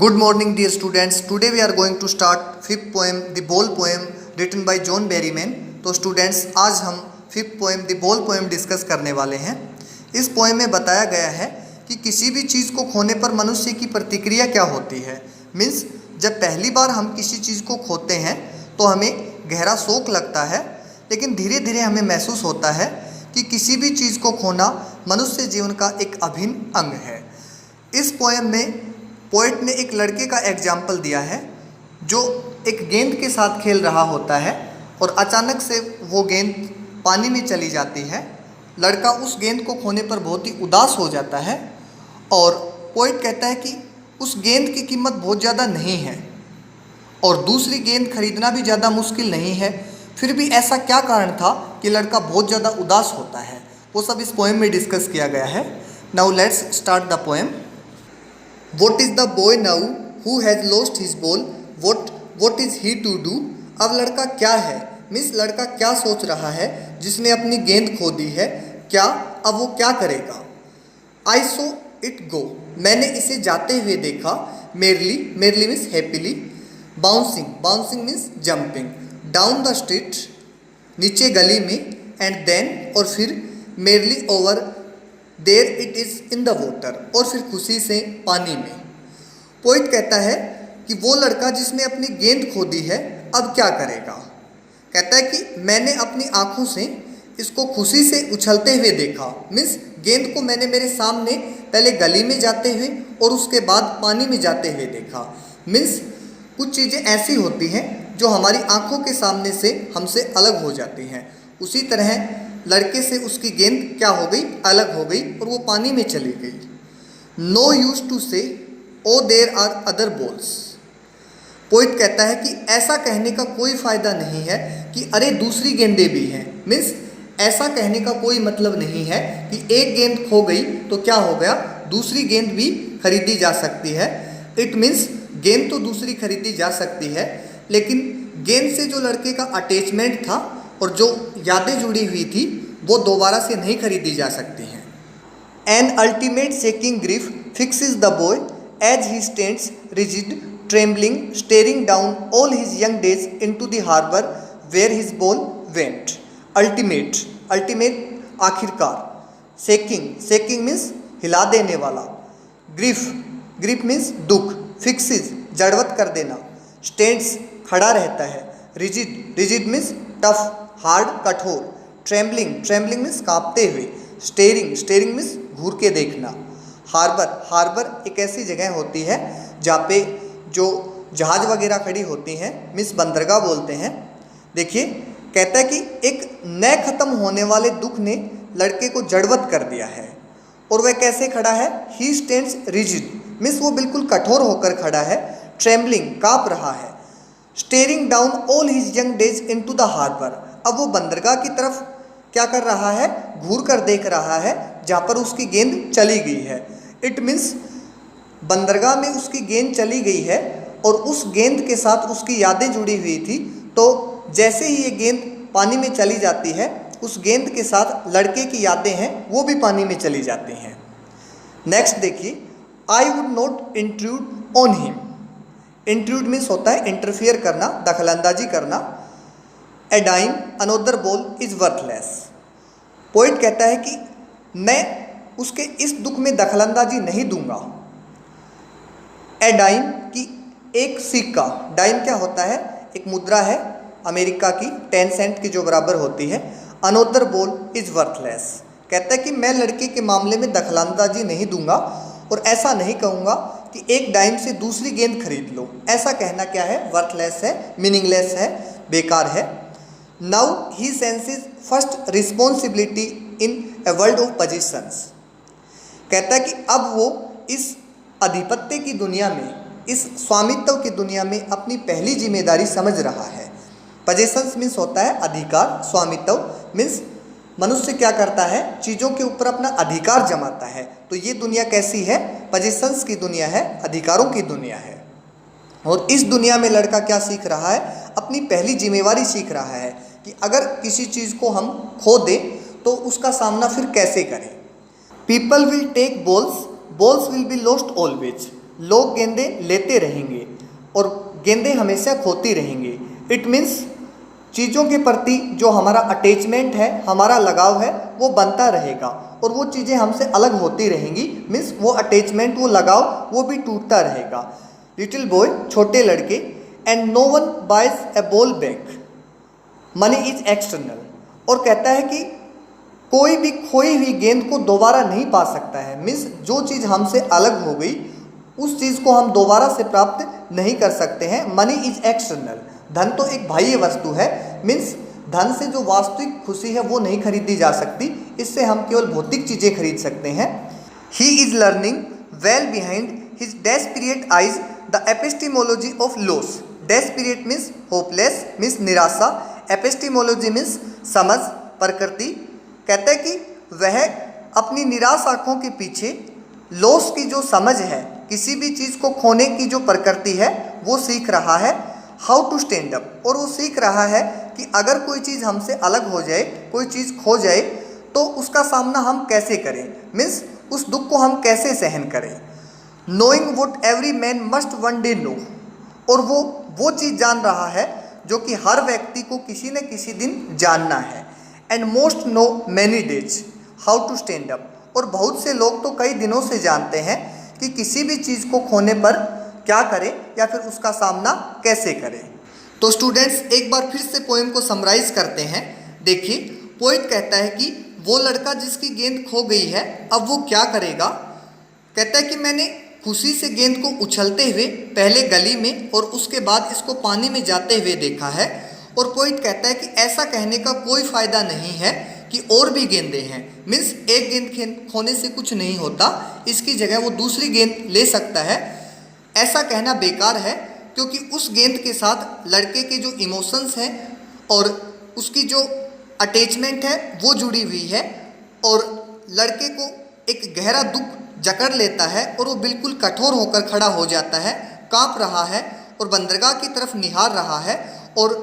Good morning, dear students. Today we are going to start fifth poem, The Ball poem, written by John Berryman. तो students, आज हम fifth poem the ball poem discuss करने वाले हैं। इस poem में बताया गया है कि किसी भी चीज़ को खोने पर मनुष्य की प्रतिक्रिया क्या होती है। मीन्स जब पहली बार हम किसी चीज़ को खोते हैं तो हमें गहरा शोक लगता है, लेकिन धीरे धीरे हमें महसूस होता है कि किसी भी चीज़ को खोना मनुष्य जीवन का एक अभिन्न अंग है। इस पोएम में पोएट ने एक लड़के का एग्जाम्पल दिया है जो एक गेंद के साथ खेल रहा होता है और अचानक से वो गेंद पानी में चली जाती है। लड़का उस गेंद को खोने पर बहुत ही उदास हो जाता है और पोएट कहता है कि उस गेंद की कीमत बहुत ज़्यादा नहीं है और दूसरी गेंद खरीदना भी ज़्यादा मुश्किल नहीं है। फिर भी ऐसा क्या कारण था कि लड़का बहुत ज़्यादा उदास होता है, वो सब इस पोएम में डिस्कस किया गया है। Now let's start the poem. What is the boy now who has lost his ball? What is he to do? अब लड़का क्या है, मीन्स लड़का क्या सोच रहा है जिसने अपनी गेंद खो दी है, क्या अब वो क्या करेगा। I saw it go, मैंने इसे जाते हुए देखा। merely means happily. Bouncing means jumping. Down the street, नीचे गली में। एंड देन, और फिर merely over there it is in the water, और फिर खुशी से पानी में। पोइट कहता है कि वो लड़का जिसने अपनी गेंद खो दी है अब क्या करेगा। कहता है कि मैंने अपनी आंखों से इसको खुशी से उछलते हुए देखा। मीन्स गेंद को मैंने मेरे सामने पहले गली में जाते हुए और उसके बाद पानी में जाते हुए देखा। मीन्स कुछ चीज़ें ऐसी होती हैं जो हमारी आंखों के सामने से हमसे अलग हो जाती हैं। उसी तरह लड़के से उसकी गेंद क्या हो गई, अलग हो गई और वो पानी में चली गई। No use to say O there are other balls. Poet कहता है कि ऐसा कहने का कोई फ़ायदा नहीं है कि अरे दूसरी गेंदें भी हैं। मीन्स ऐसा कहने का कोई मतलब नहीं है कि एक गेंद खो गई तो क्या हो गया, दूसरी गेंद भी खरीदी जा सकती है। इट मीन्स गेंद तो दूसरी खरीदी जा सकती है, लेकिन गेंद से जो लड़के का अटैचमेंट था और जो यादें जुड़ी हुई थी वो दोबारा से नहीं खरीदी जा सकती हैं। An ultimate shaking grief fixes the boy as he stands rigid trembling staring down all his young days into the harbour where his ball went. Ultimate आखिरकार। शेकिंग मीन्स हिला देने वाला। ग्रीफ मीन्स दुख। फिक्सेस जड़वत कर देना। Stands खड़ा रहता है। रिजिड मीन्स टफ हार्ड कठोर। ट्रेम्बलिंग मीन्स कांपते हुए। स्टेरिंग मीन्स घूर के देखना। हार्बर एक ऐसी जगह होती है जहाँ पे जो जहाज़ वगैरह खड़ी होती हैं, मीन्स बंदरगाह बोलते हैं। देखिए, कहता है कि एक नए ख़त्म होने वाले दुख ने लड़के को जड़वत कर दिया है। और वह कैसे खड़ा है, ही स्टैंड्स रिजिड मीन्स वो बिल्कुल कठोर होकर खड़ा है। ट्रेम्बलिंग काँप रहा है। Staring down all his young days into the harbour, अब वो बंदरगाह की तरफ क्या कर रहा है, घूर कर देख रहा है जहाँ पर उसकी गेंद चली गई है। इट मीन्स बंदरगाह में उसकी गेंद चली गई है और उस गेंद के साथ उसकी यादें जुड़ी हुई थी। तो जैसे ही ये गेंद पानी में चली जाती है, उस गेंद के साथ लड़के की यादें हैं वो भी पानी में चली जाती हैं। नेक्स्ट देखिए, I would not intrude on him. Intrude means होता है इंटरफियर करना, दखलंदाजी करना। A dime another ball is worthless. Poet कहता है कि मैं उसके इस दुख में दखलंदाजी नहीं दूंगा। ए डाइम की एक सिक्का, डाइम क्या होता है, एक मुद्रा है अमेरिका की 10 सेंट की जो बराबर होती है। अनोदर बॉल इज़ वर्थलेस, कहता है कि मैं लड़के के मामले में दखलंदाजी नहीं दूंगा और ऐसा नहीं कहूँगा कि एक डाइम से दूसरी गेंद खरीद लो। ऐसा कहना क्या है, वर्थलेस है, मीनिंगलेस है, बेकार है। Now he senses first responsibility in a world of positions. कहता है कि अब वो इस आधिपत्य की दुनिया में, इस स्वामित्व की दुनिया में अपनी पहली जिम्मेदारी समझ रहा है। पोजीशंस मीन्स होता है अधिकार, स्वामित्व मीन्स मनुष्य क्या करता है, चीज़ों के ऊपर अपना अधिकार जमाता है। तो ये दुनिया कैसी है, पोजीशंस की दुनिया है, अधिकारों की दुनिया है। और इस दुनिया में लड़का क्या सीख रहा है, अपनी पहली जिम्मेवारी सीख रहा है कि अगर किसी चीज़ को हम खो दें तो उसका सामना फिर कैसे करें। People will take balls will be lost always. लोग गेंदे लेते रहेंगे और गेंदे हमेशा खोती रहेंगे। इट मीन्स चीज़ों के प्रति जो हमारा अटैचमेंट है, हमारा लगाव है, वो बनता रहेगा और वो चीज़ें हमसे अलग होती रहेंगी। मीन्स वो अटैचमेंट, वो लगाव, वो भी टूटता रहेगा। लिटिल बॉय, छोटे लड़के, and no one buys a ball back, money is external. और कहता है कि कोई भी खोई हुई गेंद को दोबारा नहीं पा सकता है। मीन्स जो चीज़ हमसे अलग हो गई उस चीज़ को हम दोबारा से प्राप्त नहीं कर सकते हैं। मनी इज एक्सटर्नल, धन तो एक बाह्य वस्तु है। मीन्स धन से जो वास्तविक खुशी है वो नहीं खरीदी जा सकती, इससे हम केवल भौतिक चीज़ें खरीद सकते हैं। He is learning well behind his desperate eyes the epistemology of loss. Desperate means hopeless, means निराशा, एपिस्टिमोलॉजी मीन्स समझ, प्रकृति। कहते हैं कि वह अपनी निराश आँखों के पीछे लॉस की जो समझ है, किसी भी चीज़ को खोने की जो प्रकृति है, वो सीख रहा है। हाउ टू स्टैंड अप, और वो सीख रहा है कि अगर कोई चीज़ हमसे अलग हो जाए, कोई चीज़ खो जाए, तो उसका सामना हम कैसे करें। मीन्स उस दुख को हम कैसे सहन करें। Knowing what every man must one day know, और वो चीज़ जान रहा है जो कि हर व्यक्ति को किसी न किसी दिन जानना है। And most know many days how to stand up, और बहुत से लोग तो कई दिनों से जानते हैं कि किसी भी चीज़ को खोने पर क्या करें या फिर उसका सामना कैसे करें। तो स्टूडेंट्स, एक बार फिर से पोएम को समराइज करते हैं। देखिए, पोइट कहता है कि वो लड़का जिसकी गेंद खो गई है, अब वो क्या करेगा। कहता है कि मैंने खुशी से गेंद को उछलते हुए पहले गली में और उसके बाद इसको पानी में जाते हुए देखा है। और पोइट कहता है कि ऐसा कहने का कोई फ़ायदा नहीं है कि और भी गेंदें हैं। मीन्स एक गेंद खोने से कुछ नहीं होता, इसकी जगह वो दूसरी गेंद ले सकता है। ऐसा कहना बेकार है, क्योंकि उस गेंद के साथ लड़के के जो इमोशंस हैं और उसकी जो अटैचमेंट है वो जुड़ी हुई है, और लड़के को एक गहरा दुख जकड़ लेता है और वो बिल्कुल कठोर होकर खड़ा हो जाता है, काँप रहा है और बंदरगाह की तरफ निहार रहा है और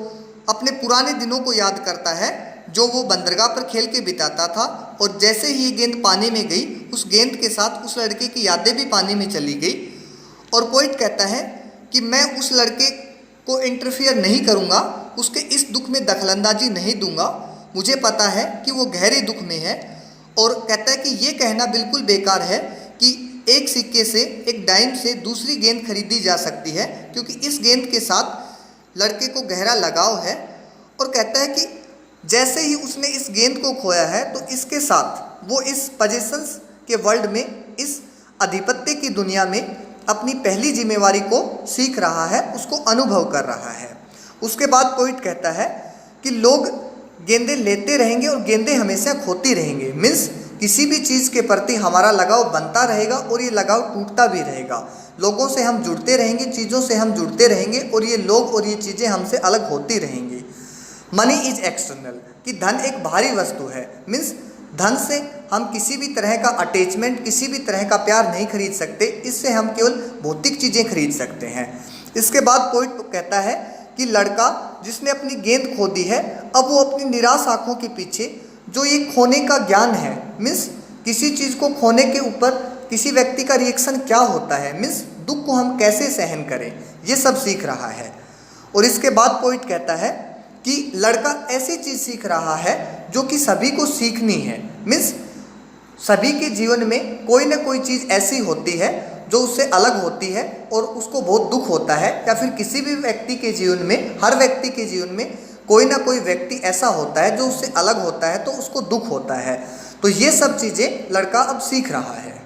अपने पुराने दिनों को याद करता है जो वो बंदरगाह पर खेल के बिताता था। और जैसे ही ये गेंद पानी में गई, उस गेंद के साथ उस लड़के की यादें भी पानी में चली गई। और पोइट कहता है कि मैं उस लड़के को इंटरफियर नहीं करूँगा, उसके इस दुख में दखलंदाजी नहीं दूंगा, मुझे पता है कि वो गहरे दुख में है। और कहता है कि ये कहना बिल्कुल बेकार है कि एक सिक्के से, एक डाइम से दूसरी गेंद खरीदी जा सकती है, क्योंकि इस गेंद के साथ लड़के को गहरा लगाव है। और कहता है कि जैसे ही उसने इस गेंद को खोया है, तो इसके साथ वो इस पोजेशंस के वर्ल्ड में, इस आधिपत्य की दुनिया में अपनी पहली जिम्मेवारी को सीख रहा है, उसको अनुभव कर रहा है। उसके बाद पोइट कहता है कि लोग गेंदें लेते रहेंगे और गेंदें हमेशा खोती रहेंगे। मीन्स किसी भी चीज़ के प्रति हमारा लगाव बनता रहेगा और ये लगाव टूटता भी रहेगा। लोगों से हम जुड़ते रहेंगे, चीज़ों से हम जुड़ते रहेंगे और ये लोग और ये चीज़ें हमसे अलग होती रहेंगी। मनी इज एक्सटर्नल, कि धन एक बाहरी वस्तु है। मीन्स धन से हम किसी भी तरह का अटैचमेंट, किसी भी तरह का प्यार नहीं खरीद सकते, इससे हम केवल भौतिक चीज़ें खरीद सकते हैं। इसके बाद पोइट कहता है कि लड़का जिसने अपनी गेंद खो दी है, अब वो अपनी निराश आँखों के पीछे जो ये खोने का ज्ञान है, मीन्स किसी चीज़ को खोने के ऊपर किसी व्यक्ति का रिएक्शन क्या होता है, मीन्स दुख को हम कैसे सहन करें, ये सब सीख रहा है। और इसके बाद पोइट कहता है कि लड़का ऐसी चीज़ सीख रहा है जो कि सभी को सीखनी है। मीन्स सभी के जीवन में कोई ना कोई चीज़ ऐसी होती है जो उससे अलग होती है और उसको बहुत दुख होता है, या फिर किसी भी व्यक्ति के जीवन में, हर व्यक्ति के जीवन में कोई ना कोई व्यक्ति ऐसा होता है जो उससे अलग होता है, तो उसको दुख होता है। तो ये सब चीज़ें लड़का अब सीख रहा है।